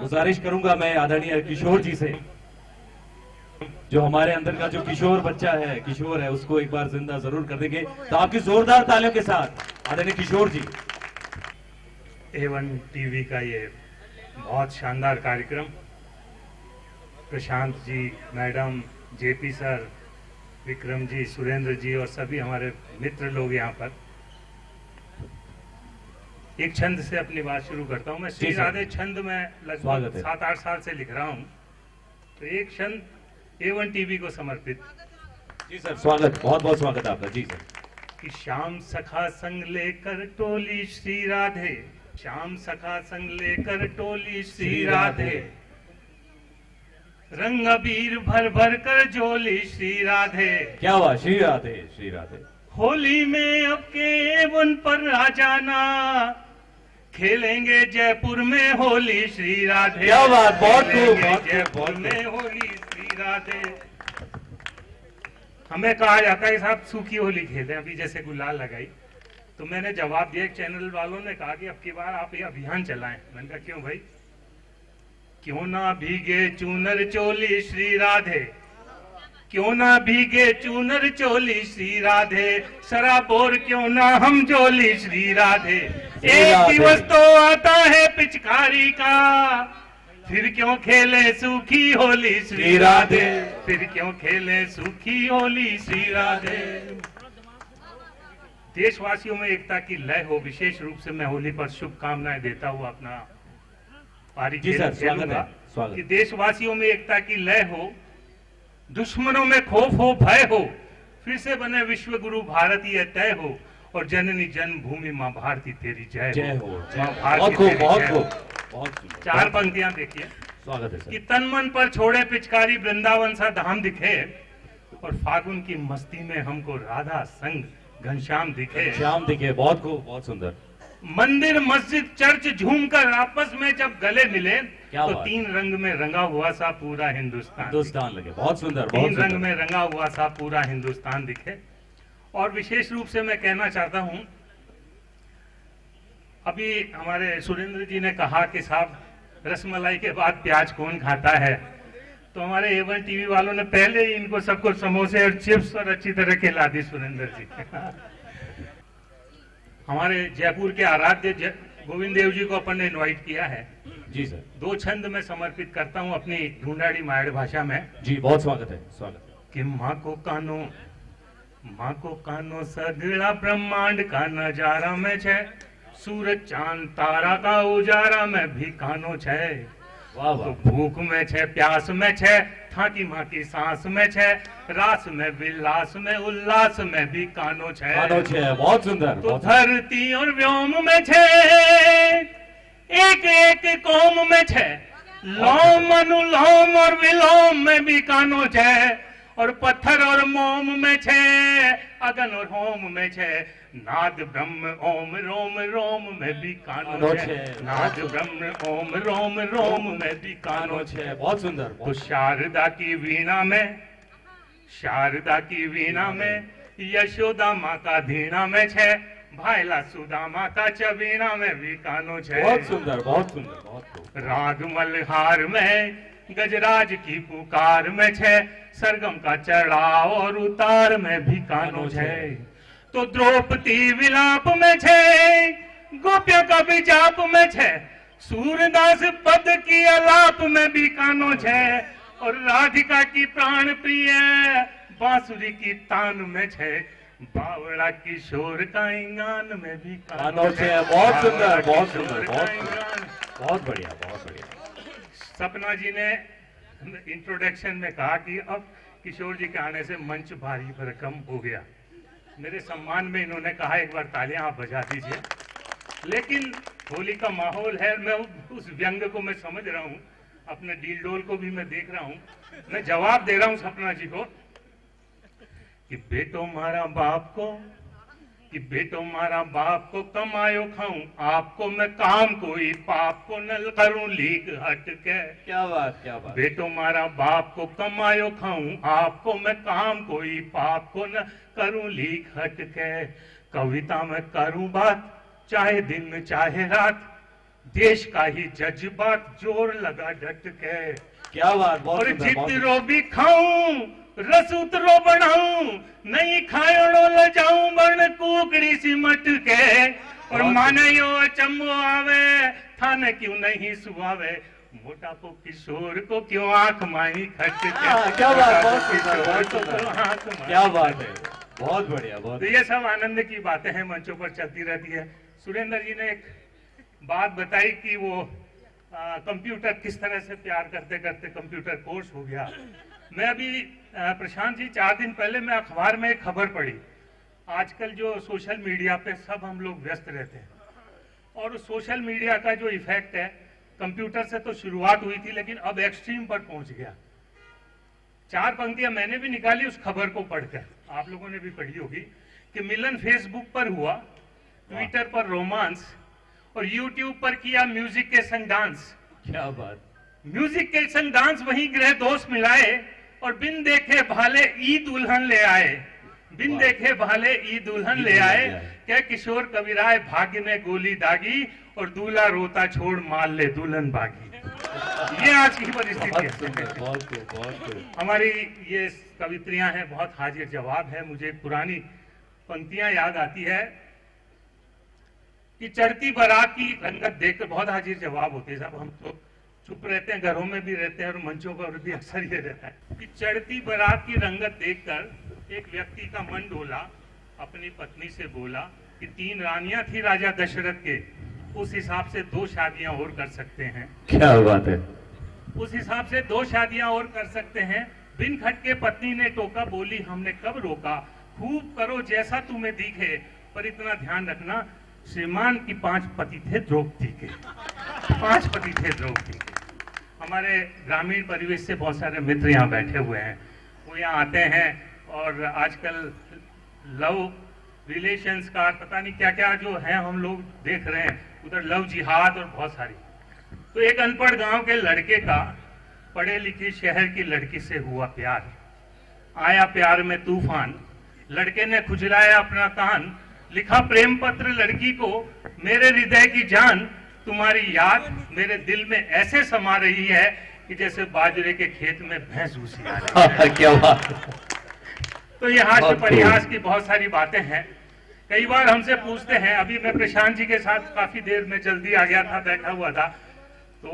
गुजारिश करूंगा मैं आदरणीय किशोर जी से, जो हमारे अंदर का जो किशोर बच्चा है, किशोर है, उसको एक बार जिंदा जरूर कर देंगे। तो आपकी जोरदार तालियों के साथ आदरणीय किशोर जी। A1 टीवी का ये बहुत शानदार कार्यक्रम, Prashant ji, madam, JP sir, Vikram ji, Surendra जी और सभी हमारे मित्र लोग यहाँ पर। एक छंद से अपनी बात शुरू करता हूँ। मैं श्री राधे छंद में लगभग 7-8 साल से लिख रहा हूँ, तो एक छंद A1 टीवी को समर्पित। जी सर, स्वागत, बहुत बहुत स्वागत आपका। जी सर। कि श्याम सखा संग लेकर टोली श्री राधे, श्याम सखा संग लेकर टोली श्री राधे, रंग अबीर भर भर कर जोली श्री राधे। क्या हुआ? श्री राधे, श्री राधे। होली में अब के A1 पर आ जाना, खेलेंगे जयपुर में होली श्री राधे। क्या बात, बहुत खूब, जयपुर में होली श्री राधे। हमें कहा जाता है साहब सूखी होली खेले, अभी जैसे गुलाल लगाई, तो मैंने जवाब दिया, एक चैनल वालों ने कहा कि अब की बार आप ये अभियान चलाएं। मैंने कहा क्यों भाई? क्यों ना भीगे चूनर चोली श्री राधे, क्यों ना भीगे चूनर चोली श्री राधे, शराबोर क्यों ना हम जोली श्री राधे। एक दिवस तो आता है पिचकारी का, फिर क्यों खेले सूखी होली श्री राधे, फिर क्यों खेले सूखी होली श्री राधे। देशवासियों में एकता की लय हो, विशेष रूप से मैं होली पर शुभकामनाएं देता हुआ अपना पारी खेलूंगा कि देशवासियों में एकता की लय हो, दुश्मनों में खौफ हो, भय हो, फिर से बने विश्व गुरु भारत ये तय हो, और जननी जन्मभूमि माँ भारती तेरी जय हो। माँ भारती तेरी जय हो। चार पंक्तियां देखिए। स्वागत है सर। कि तन मन पर छोड़े पिचकारी, वृंदावन सा धाम दिखे, और फागुन की मस्ती में हमको राधा संग घनश्याम दिखे। श्याम दिखे, बहुत खूब, बहुत सुंदर। मंदिर मस्जिद चर्च झूमकर आपस में जब गले मिले, तो बात? तीन रंग में रंगा हुआ सा पूरा हिंदुस्तान लगे। बहुत सुंदर, तीन रंग में रंगा हुआ सा पूरा हिंदुस्तान दिखे। और विशेष रूप से मैं कहना चाहता हूं, अभी हमारे सुरेंद्र जी ने कहा कि साहब रसमलाई के बाद प्याज कौन खाता है, तो हमारे A1 टीवी वालों ने पहले ही इनको सबको समोसे और चिप्स और अच्छी तरह खिला दी सुरेंद्र जी। हमारे जयपुर के आराध्य गोविंद देव जी को अपन ने इनवाइट किया है। जी सर। दो छंद में समर्पित करता हूं अपनी ढूंढाड़ी मायड़ भाषा में। जी, बहुत स्वागत है, स्वागत है। कि माँ को कानो सगड़ा ब्रह्मांड का नजारा में छे, सूरज चांद तारा का उजारा में भी कानो छे। वाह वाह। तो भूख में छे, प्यास में छे, थाकी माँ की सांस में छे, रास में विलास में उल्लास में भी कानो छे। बहुत सुंदर। तो धरती और व्योम में छे, एक एक कौम में छे, लोम अनुलोम और विलोम में भी कानो छे, और पत्थर और मोम में छे, अगन और होम में छे, नाद ब्रह्म ओम रोम रोम में भी कानो छे, नाद ब्रह्म ओम रोम रोम में भी कानो छे। बहुत सुंदर। तो शारदा की वीणा में यशोदा माँ का धीणा में छे, भाईला सुदामा का चवीणा में भी कानो छे। बहुत सुंदर, बहुत सुंदर, बहुत खूब। राग मल्हार में गजराज की पुकार में छे, सरगम का चढ़ाव और उतार में भी कानो छे। तो द्रौपदी विलाप में छे, गोपियों का भी जाप में छे, सूरदास पद की अलाप में भी कानो छे, और राधिका की प्राण प्रिय बांसुरी की तान में छे, बावड़ा किशोर का इंगान में भी कानो छे। बहुत सुंदर, बहुत सुंदर, बहुत बढ़िया, बहुत बढ़िया। सपना जी ने इंट्रोडक्शन में कहा कि अब किशोर जी के आने से मंच भारी भरकम हो गया। मेरे सम्मान में इन्होंने कहा एक बार तालियां आप बजा दीजिए। लेकिन होली का माहौल है, मैं उस व्यंग को मैं समझ रहा हूँ, अपने डील डोल को भी मैं देख रहा हूँ। मैं जवाब दे रहा हूँ सपना जी को कि बेटो मारा बाप को कमायो खाऊं, आपको मैं काम कोई पाप को न करूं लीक हट के। क्या बात, क्या बात। बेटो मारा बाप को कमायो खाऊं, आपको मैं काम कोई पाप को न करूं लीक हट के। कविता में करूं बात, चाहे दिन चाहे रात, देश का ही जज्बात जोर लगा डट के। क्या बात, बहुत और सुंदर, बहुत जितरो भी खाऊं रस उतरो बनाऊं, नहीं खायो ले जाऊं बन कुकड़ी सिमट के। और माने यो चम्बो आवे थाने क्यों नहीं सुआवे, मोटा को किशोर को क्यों आंख माही खट के। क्या बात, बहुत सुंदर, बहुत किशोर को सुंदर। क्यों आंख माही क्या खट बात के। है, बहुत बढ़िया, बहुत। तो ये सब आनंद की बातें हैं, मंचों पर चलती रहती है। सुरेंद्र जी ने एक बात बताई कि वो कंप्यूटर किस तरह से प्यार करते करते कंप्यूटर कोर्स हो गया। मैं अभी प्रशांत जी 4 दिन पहले मैं अखबार में एक खबर पढ़ी। आजकल जो सोशल मीडिया पे सब हम लोग व्यस्त रहते हैं, और सोशल मीडिया का जो इफेक्ट है, कंप्यूटर से तो शुरुआत हुई थी लेकिन अब एक्सट्रीम पर पहुंच गया। 4 पंक्तियां मैंने भी निकाली उस खबर को पढ़कर, आप लोगों ने भी पढ़ी होगी, कि मिलन फेसबुक पर हुआ, ट्विटर पर रोमांस, और यूट्यूब पर किया म्यूजिक के संग डांस। क्या बात। म्यूजिक के संग डांस वहीं गृह दोस्त मिलाए, और बिन देखे भाले ई दुल्हन ले आए। बिन देखे भाले ई दुल्हन ले आए, क्या किशोर कविराय भाग्य में गोली दागी, और दूल्हा रोता छोड़ माल ले दुल्हन भागी। ये आज की परिस्थिति है। बहुत। हमारी ये कवित्रियां हैं, बहुत हाजिर जवाब है। मुझे पुरानी पंक्तियां याद आती है कि चढ़ती बारात की रंगत देखकर, बहुत हाजिर जवाब होते हैं साहब, हम तो चुप रहते हैं, घरों में भी रहते हैं और मंचों पर भी अक्सर ये रहता है कि चढ़ती बारात की रंगत देखकर एक व्यक्ति का मन डोला, अपनी पत्नी से बोला कि 3 रानियां थी राजा दशरथ के, उस हिसाब से 2 शादियां और कर सकते हैं। क्या बात है। उस हिसाब से 2 शादियां और कर सकते हैं। बिन खटके पत्नी ने टोका, बोली हमने कब रोका, खूब करो जैसा तुम्हें दिखे, पर इतना ध्यान रखना श्रीमान की 5 पति थे द्रौपदी के। 5 पति थे द्रौपदी के। हमारे ग्रामीण परिवेश से बहुत सारे मित्र यहाँ बैठे हुए हैं, वो यहाँ आते हैं और आजकल लव रिलेशंस का पता नहीं क्या क्या जो है हम लोग देख रहे हैं, उधर लव जिहाद और बहुत सारी। तो एक अनपढ़ गांव के लड़के का पढ़े लिखे शहर की लड़की से हुआ प्यार। आया प्यार में तूफान, लड़के ने खुजलाया अपना कान, लिखा प्रेम पत्र लड़की को, मेरे हृदय की जान, तुम्हारी याद मेरे दिल में ऐसे समा रही है कि जैसे बाजरे के खेत में भैंस भूसी आ रही है। क्या बात। तो ये हास्य परिहास की बहुत सारी बातें हैं। कई बार हमसे पूछते हैं, अभी मैं प्रशांत जी के साथ काफी देर में जल्दी आ गया था, बैठा हुआ था, तो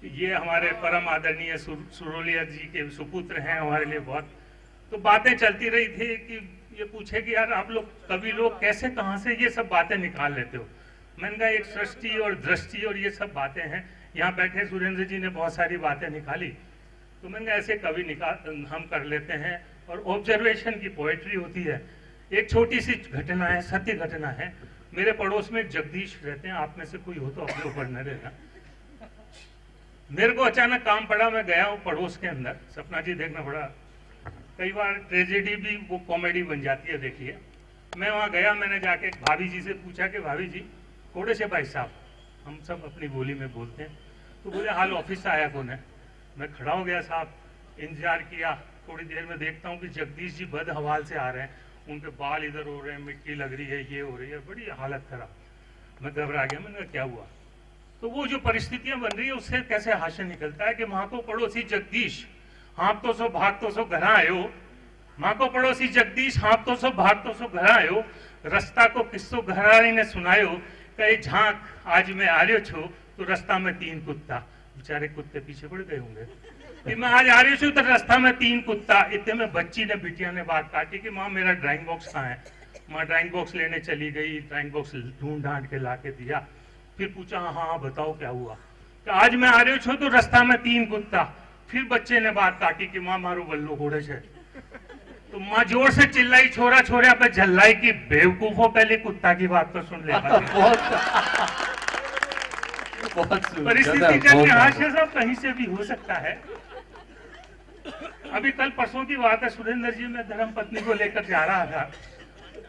ये हमारे परम आदरणीय सुरोलिया जी के सुपुत्र हैं, हमारे लिए बहुत। तो बातें चलती रही थी कि ये पूछे कि यार आप लोग कवि लोग कैसे कहाँ से ये सब बातें निकाल लेते हो। मैंने कहा एक सृष्टि और दृष्टि और ये सब बातें हैं। यहाँ बैठे सुरेंद्र जी ने बहुत सारी बातें निकाली, तो मैंने कहा ऐसे कवि निकाल हम कर लेते हैं, और ऑब्जर्वेशन की पोएट्री होती है। एक छोटी सी घटना है, सत्य घटना है। मेरे पड़ोस में जगदीश रहते हैं, आप में से कोई हो तो अपने ऊपर न रहना। मेरे को अचानक काम पड़ा, मैं गया हूँ पड़ोस के अंदर, सपना जी देखना पड़ा, कई बार ट्रेजेडी भी वो कॉमेडी बन जाती है। देखिए मैं वहां गया, मैंने जाके भाभी जी से पूछा कि भाभी जी थोड़े से भाई साहब, हम सब अपनी बोली में बोलते हैं, तो बोले हाल ऑफिस से आया कौन है। मैं खड़ा हो गया साहब, इंतजार किया, थोड़ी देर में देखता हूँ कि जगदीश जी बद हवाल से आ रहे हैं, उनके बाल इधर हो रहे हैं, मिट्टी लग रही है, ये हो रही है, बड़ी हालत खराब। मैं घबरा गया, मैंने कहा क्या हुआ। तो वो जो परिस्थितियां बन रही है उससे कैसे हास्य निकलता है कि माँ को पड़ोसी जगदीश हाँप तो सो भाग तो सो घर आयो, माँ को पड़ोसी जगदीश हाँप तो सो भाग तो सो घर आयो, रस्ता को किस्सो घराड़ी ने सुनायो, कहे झांक आज मैं आ रही छो तो रास्ता में 3 कुत्ता। बेचारे कुत्ते पीछे पड़ गए होंगे कि मैं आज आ रही छू तो रास्ता में 3 कुत्ता। इतने में बच्ची ने बिटिया ने बात काटी कि माँ मेरा ड्राइंग बॉक्स कहाँ है। माँ ड्राइंग बॉक्स लेने चली गई, ड्राइंग बॉक्स ढूंढ ढांड के ला के दिया, फिर पूछा हाँ बताओ क्या हुआ। तो आज मैं आ रही छू तो रास्ता में 3 कुत्ता। फिर बच्चे ने बात काटी कि माँ मारो बल्लो घोड़े से। तो माँ जोर से चिल्लाई, छोरा छोरा पे झल्लाई की बेवकूफों, पहले कुत्ता की बात तो सुन ले। परिस्थिति जन्य हास्य सब कहीं से भी हो सकता है। अभी कल परसों की बात है, सुरेंद्र जी मैं धर्म पत्नी को लेकर जा रहा था,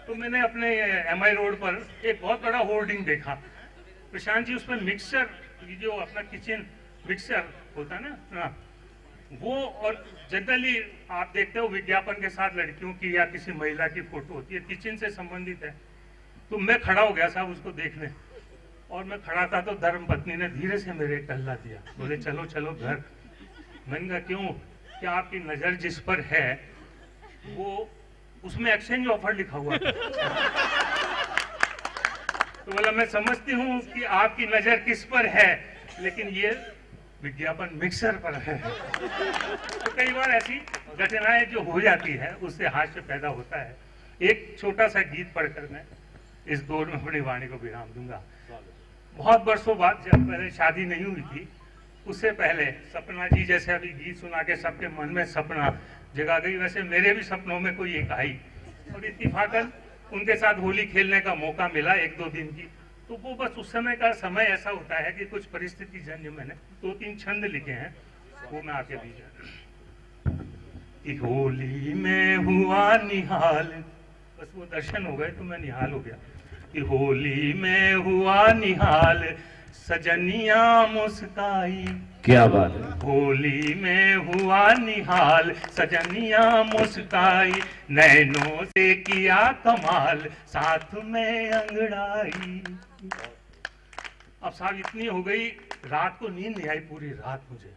तो मैंने अपने MI रोड पर एक बहुत बड़ा होर्डिंग देखा। प्रशांत जी उस पर मिक्सर, जो अपना किचन मिक्सर होता है ना वो, और जनरली आप देखते हो विज्ञापन के साथ लड़कियों की या किसी महिला की फोटो होती है, किचन से संबंधित है। तो मैं खड़ा हो गया साहब उसको देखने, और मैं खड़ा था तो धर्म पत्नी ने धीरे से मेरे टल्ला दिया, बोले चलो चलो घर। मैंने कहा क्यों? कि आपकी नजर जिस पर है वो उसमें एक्सचेंज ऑफर लिखा हुआ था। तो बोला मैं समझती हूँ कि आपकी नजर किस पर है, लेकिन ये विज्ञापन मिक्सर पर है। तो कई बार ऐसी घटनाएं जो हो जाती है उससे हास्य पैदा होता है। एक छोटा सा गीत पढ़कर मैं इस दौर में अपनी वाणी को विराम दूंगा। बहुत वर्षों बाद, जब पहले शादी नहीं हुई थी, उससे पहले सपना जी जैसे अभी गीत सुना के सबके मन में सपना जगा गई, वैसे मेरे भी सपनों में कोई एक आई और इत्तेफाकन उनके साथ होली खेलने का मौका मिला 1-2 दिन की। तो वो बस उस समय का समय ऐसा होता है कि कुछ परिस्थिति जन्य मैंने 2-3 छंद लिखे हैं, वो मैं आपके बीच में। होली में हुआ निहाल, बस वो दर्शन हो गए तो मैं निहाल हो गया। कि होली में हुआ निहाल सजनिया मुस्काई। क्या बात है। होली में हुआ निहाल सजनिया मुस्काई, नैनों से किया कमाल साथ में अंगड़ाई। अब साहब इतनी हो गई, रात को नींद नहीं आई पूरी रात मुझे,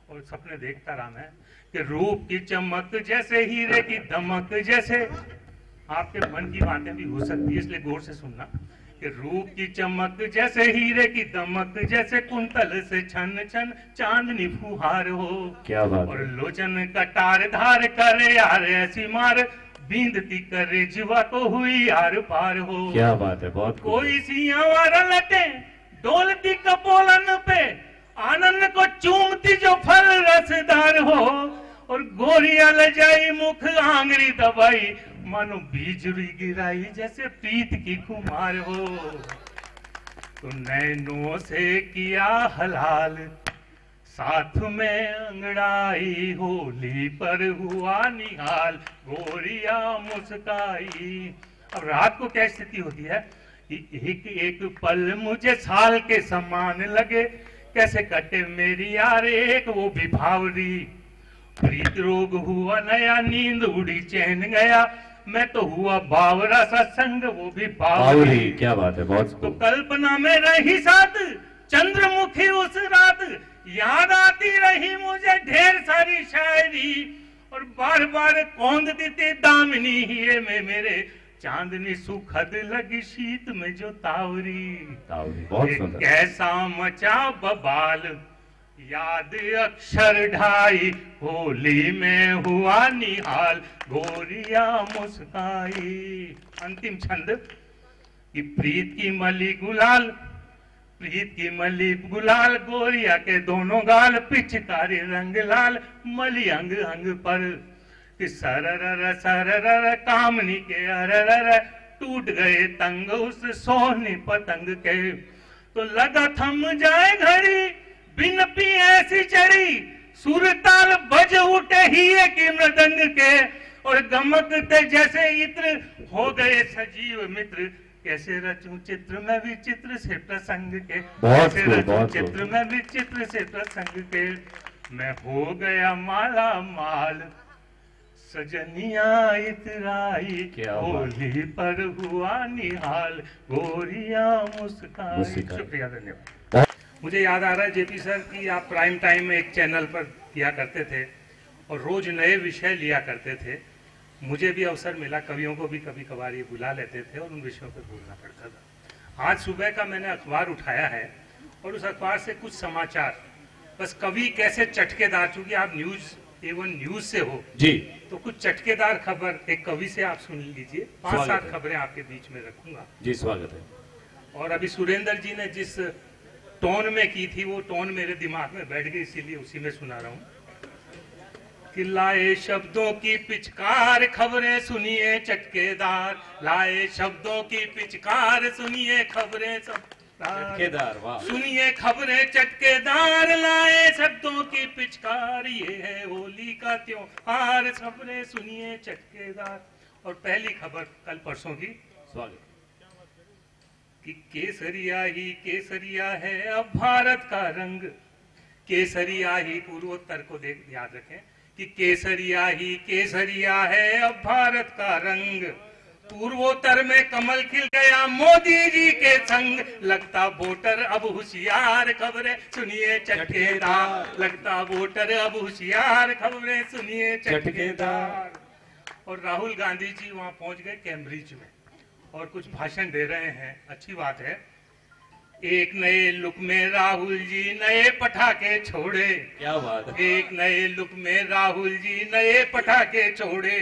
और सपने देखता रहा मैं कि रूप की चमक जैसे हीरे की दमक जैसे, आपके मन की बातें भी हो सकती है इसलिए गौर से सुनना, कि रूप की चमक जैसे हीरे की दमक जैसे कुंतल से छन छन चांदनी फुहार हो। क्या बात और है। लोचन कटार धार करे यार ऐसी मार, बींदती करे जीवा को हुई यार पार हो। क्या बात है, बहुत कोई सियावार लटे डोलती कपोलन पे, आनंद को चूमती जो फल रसदार हो। और गोरिया लजाई मुख आंगरी दबाई, मानो बीजरी गिराई जैसे प्रीत की खुमार हो। तो नैनों से किया हलाल साथ में अंगड़ाई, होली पर हुआ निहाल गोरिया मुस्काई। अब रात को क्या स्थिति होती है कि एक एक पल मुझे साल के समान लगे, कैसे कटे मेरी यार एक वो भी भावरी। प्रीत रोग हुआ नया, नींद उड़ी चैन गया, मैं तो हुआ बावरा सा संग वो भी बावरी। क्या बात है, बहुत तो कल्पना में रही साथ चंद्रमुखी उस रात, याद आती रही मुझे ढेर सारी शायरी। और बार बार कौंधती थी दामिनी हिये में मेरे, चांदनी सुखद लगी शीत में जो तावरी। बहुत सुंदर। कैसा मचा बबाल याद अक्षर ढाई, होली में हुआ निहाल गोरिया मुस्काई। अंतिम छंद कि प्रीत की मली गुलाल, प्रीत की मली गुलाल गोरिया के दोनों गाल, पिचकारी रंग लाल मली अंग अंग पर। कि सरर सरर कामनी के अरर, टूट गए तंग उस सोनी पतंग के। तो लगा थम जाए घड़ी बिन पी ऐसी चढ़ी, सुरताल बज उठे ही की मृदंग के। और गमकते जैसे इत्र हो गए सजीव मित्र, कैसे रचूं चित्र में विचित्र से प्रसंग के। कैसे रचूं चित्र में विचित्र से प्रसंग के। मैं हो गया माला माल सजनिया इतराई, होली पर हुआ निहाल गोरिया मुस्काई। शुक्रिया, धन्यवाद। मुझे याद आ रहा है जेपी सर कि आप प्राइम टाइम में एक चैनल पर किया करते थे और रोज नए विषय लिया करते थे। मुझे भी अवसर मिला, कवियों को भी कभी कभार ये बुला लेते थे और उन विषयों पर बोलना पड़ता था। आज सुबह का मैंने अखबार उठाया है और उस अखबार से कुछ समाचार, बस कवि कैसे चटकेदार, चूंकि आप एवन न्यूज से हो जी, तो कुछ चटकेदार खबर एक कवि से आप सुन लीजिए। 5-7 खबरें आपके बीच में रखूंगा जी। स्वागत है। और अभी सुरेंद्र जी ने जिस टोन में की थी वो टोन मेरे दिमाग में बैठ गई, इसीलिए उसी में सुना रहा हूं। कि लाए शब्दों की पिचकार खबरें सुनिए चटकेदार, लाए शब्दों की पिचकार सुनिए खबरें चटकेदार, वाह। सुनिए खबरें चटकेदार, लाए शब्दों की पिचकार, ये है होली का त्योहार, खबरें सुनिए चटकेदार। और पहली खबर कल परसों की, स्वागत कि केसरिया ही केसरिया है अब भारत का रंग। केसरिया ही, पूर्वोत्तर को देख याद रखें कि केसरिया ही केसरिया है अब भारत का रंग। पूर्वोत्तर में कमल खिल गया मोदी जी के संग, लगता वोटर अब होशियार, खबरें सुनिए चटकेदार, लगता वोटर अब होशियार, खबरें सुनिए चटकेदार। और राहुल गांधी जी वहां पहुंच गए कैम्ब्रिज में और कुछ भाषण दे रहे हैं, अच्छी बात है। एक नए लुक में राहुल जी नए पटाखे छोड़े, क्या बात है। एक नए लुक में राहुल जी नए पटाखे छोड़े,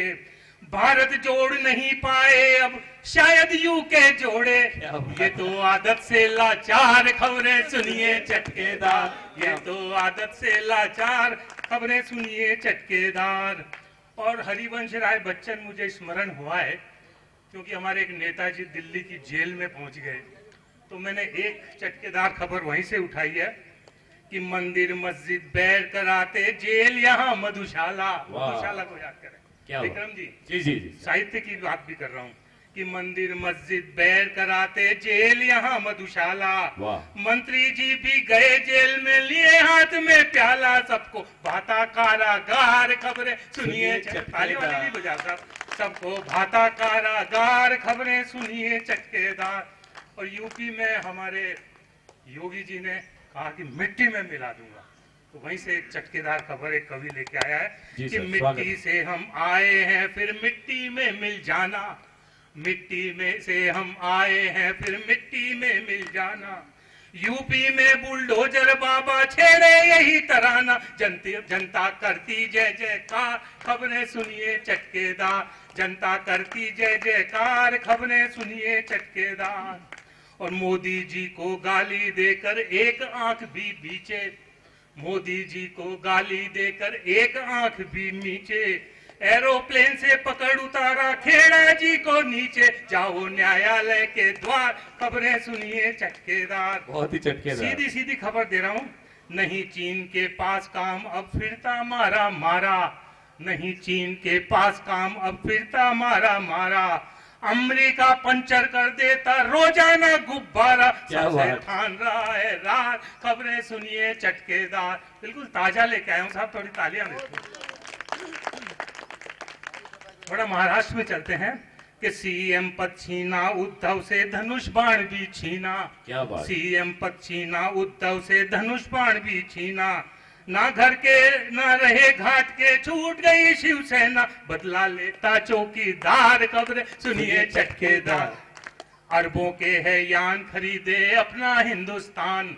भारत जोड़ नहीं पाए अब शायद यूके जोड़े, ये तो आदत से लाचार, खबरें सुनिए चटकेदार, ये तो आदत से लाचार, खबरें सुनिए चटकेदार। और हरिवंश राय बच्चन मुझे स्मरण हुआ है क्योंकि हमारे एक नेताजी दिल्ली की जेल में पहुंच गए, तो मैंने एक चटकेदार खबर वहीं से उठाई है कि मंदिर मस्जिद बैठ कराते जेल यहाँ मधुशाला, मधुशाला को याद करें विक्रम जी। जी जी जी, साहित्य की बात भी कर रहा हूँ कि मंदिर मस्जिद बैठ कराते जेल यहाँ मधुशाला, मंत्री जी भी गए जेल में लिए हाथ में प्याला, सबको भाता कारागार, खबरें सुनिए ताली वाली नहीं बजा साहब, सबको भाता कारागार, खबरें सुनिए चटकेदार। और यूपी में हमारे योगी जी ने कहा कि मिट्टी में मिला दूंगा, तो वहीं से एक चटकेदार खबर एक कवि लेके आया है कि मिट्टी से हम आए हैं फिर मिट्टी में मिल जाना, मिट्टी में से हम आए हैं फिर मिट्टी में मिल जाना, यूपी में बुलडोजर बाबा छेड़े यही तराना, जनता करती जय जयकार, खबरें सुनिए चटकेदार, जनता करती जय जयकार, खबरें सुनिए चटकेदार। और मोदी जी को गाली देकर एक आंख भी नीचे, मोदी जी को गाली देकर एक आंख भी नीचे, एरोप्लेन से पकड़ उतारा खेड़ा जी को नीचे, जाओ न्यायालय के द्वार, खबरें सुनिए चटकेदार। बहुत ही चटकेदार। सीधी सीधी खबर दे रहा हूँ, नहीं चीन के पास काम अब फिरता मारा मारा, नहीं चीन के पास काम अब फिरता मारा मारा, अमेरिका पंचर कर देता रोजाना गुब्बारा, सबसे ठान रहा है रात, खबरें सुनिए चटकेदार। बिल्कुल ताजा लेके आया हूँ साहब, थोड़ी तालियां देते। थोड़ा महाराष्ट्र में चलते हैं कि सीएम पद छीना उद्धव से धनुष बाण भी छीना, क्या बात। सीएम पद छीना उद्धव से धनुष बाण भी छीना, ना घर के ना रहे घाट के छूट गई शिवसेना, बदला लेता चौकीदार, खबरें सुनिए चटकेदार। अरबों के है यान खरीदे अपना हिंदुस्तान,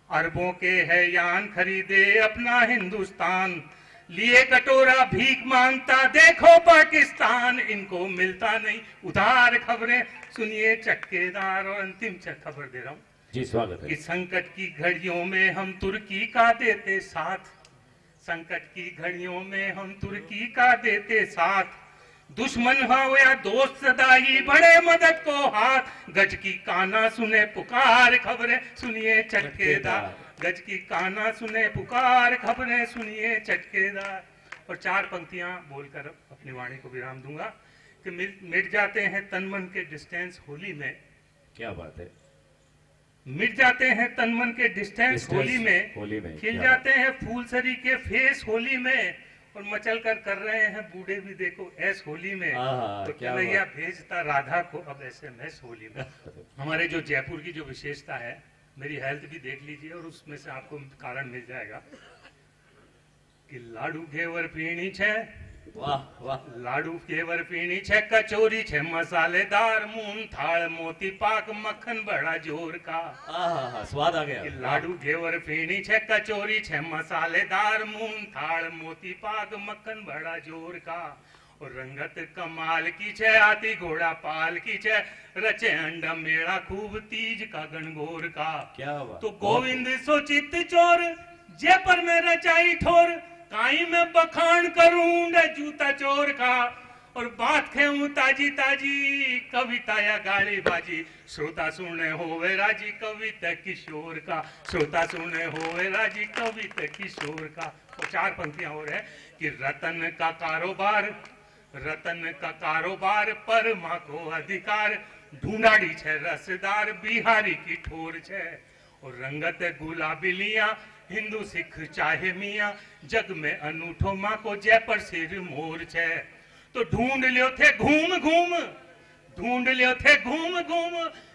अरबों के है यान खरीदे अपना हिंदुस्तान, लिए कटोरा भीख मांगता देखो पाकिस्तान, इनको मिलता नहीं उधार, खबरें सुनिए चटकेदार। और अंतिम खबर दे रहा हूँ जी, स्वागत है। कि संकट की घड़ियों में हम तुर्की का देते साथ, संकट की घड़ियों में हम तुर्की का देते साथ, दुश्मन हो या दोस्त सदा ही बड़े मदद को हाथ, गज की काना सुने पुकार, खबरें सुनिए चटकेदार, गज की काना सुने पुकार, खबरें सुनिए चटकेदार। और चार पंक्तियां बोलकर अपनी वाणी को विराम दूंगा कि मिट जाते हैं तन मन के डिस्टेंस होली में, क्या बात है। मिट जाते हैं तन मन के डिस्टेंस होली में, खिल जाते हैं फूलसरी के फेस होली में, और मचल कर रहे हैं बूढ़े भी देखो ऐस होली में, तो कन्हैया भेजता राधा को अब SMS होली में। हमारे जो जयपुर की जो विशेषता है, मेरी हेल्थ भी देख लीजिए और उसमें से आपको कारण मिल जाएगा कि लाडू घेवर पीनी छे, वाह वाह, लाडू घेवर पीनी छे, कचोरी छे मसालेदार, मून थाल मोती पाक मक्खन बड़ा जोर का, स्वाद आ गया। लाडू घेवर पीनी छे, कचोरी छे मसालेदार, मून थाल मोती पाक मक्खन बड़ा जोर का, और रंगत कमाल की छे, आती घोड़ा पाल की छे, रचे अंडा मेड़ा खूब तीज का गणगोर का, क्या बात। तो गोविंद सो चित्त चोर जे पर में रचाई ठोर, काई में बखान करूं जूता चोर का, और बात खेऊं ताजी ताजी कविता या गाली बाजी, श्रोता सुने होवे राजी कविता किशोर का, श्रोता सुने होवे राजी कविता किशोर का। और चार पंक्तियां और है कि रतन का कारोबार, रतन का कारोबार पर माँ को अधिकार, ढूंढाड़ी छे रसदार बिहारी की ठोर छे, और रंगत गुलाबिलियां हिंदू सिख चाहे मियाँ, जग में अनूठो माँ को जय पर सिर मोर छे, तो ढूंढ लियो थे घूम घूम ढूंढ लियो थे घूम घूम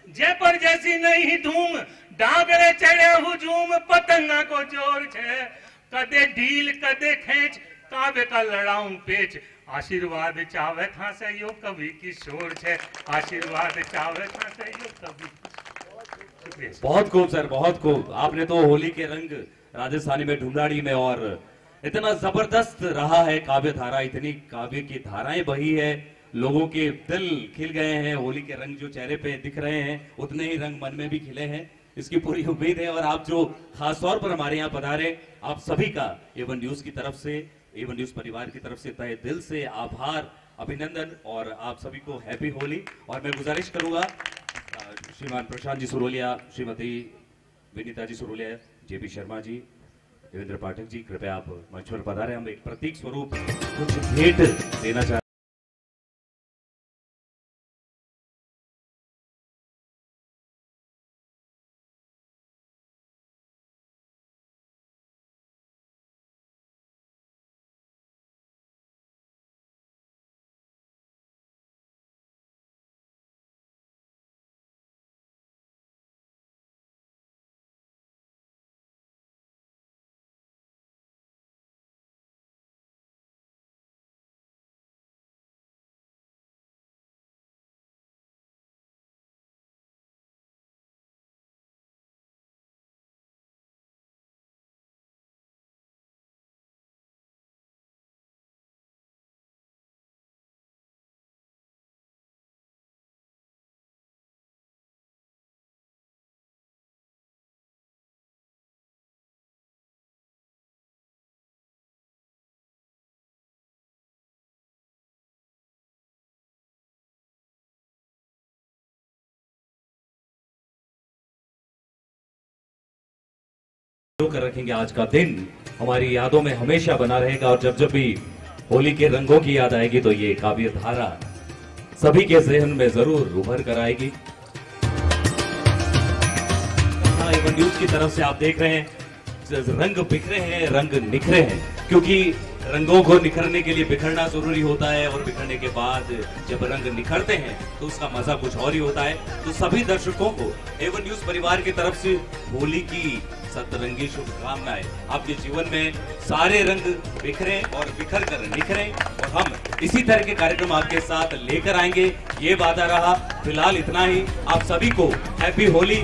जयपुर जैसी नहीं धूम डागरे चढ़े हुजूम पतंगा को जोर छे कदे ढील कदे खेच काव्य का लड़ाऊं पेच आशीर्वाद चावे था से यो कवि किशोर छे आशीर्वाद चावे था से यो कवि। शुक्रिया। बहुत खूब सर, बहुत खूब। आपने तो होली के रंग राजस्थानी में ढूंढाड़ी में और इतना जबरदस्त रहा है काव्य धारा, इतनी काव्य की धाराएं बही है, लोगों के दिल खिल गए हैं। होली के रंग जो चेहरे पे दिख रहे हैं उतने ही रंग मन में भी खिले हैं, इसकी पूरी उम्मीद है। और आप जो खास तौर पर हमारे यहाँ पधारे, आप सभी का एवन न्यूज की तरफ से, एवन न्यूज परिवार की तरफ से तहे दिल से आभार, अभिनंदन और आप सभी को हैप्पी होली। और मैं गुजारिश करूंगा श्रीमान प्रशांत जी सुरोलिया, श्रीमती विनीता जी सुरोलिया, जेपी शर्मा जी, देवेंद्र पाठक जी, कृपया आप मंच पर पधारें। हम एक प्रतीक स्वरूप कुछ भेंट देना चाहते हैं। कर रखेंगे आज का दिन हमारी यादों में हमेशा बना रहेगा। और जब जब भी होली के रंगों की याद आएगी तो ये काव्य धारा सभी के जहन में जरूर उभर कर आएगी। एवन न्यूज की तरफ से आप देख रहे हैं रंग बिखरे हैं, रंग निखरे हैं, क्योंकि रंगों को निखरने के लिए बिखरना जरूरी होता है और बिखरने के बाद जब रंग निखरते हैं तो उसका मजा कुछ और ही होता है। तो सभी दर्शकों को एवन न्यूज परिवार की तरफ से होली की सतरंगी शुभकामनाएं। आपके जीवन में सारे रंग बिखरे और बिखर कर निखरे और हम इसी तरह के कार्यक्रम आपके साथ लेकर आएंगे, ये वादा रहा। फिलहाल इतना ही, आप सभी को हैप्पी होली।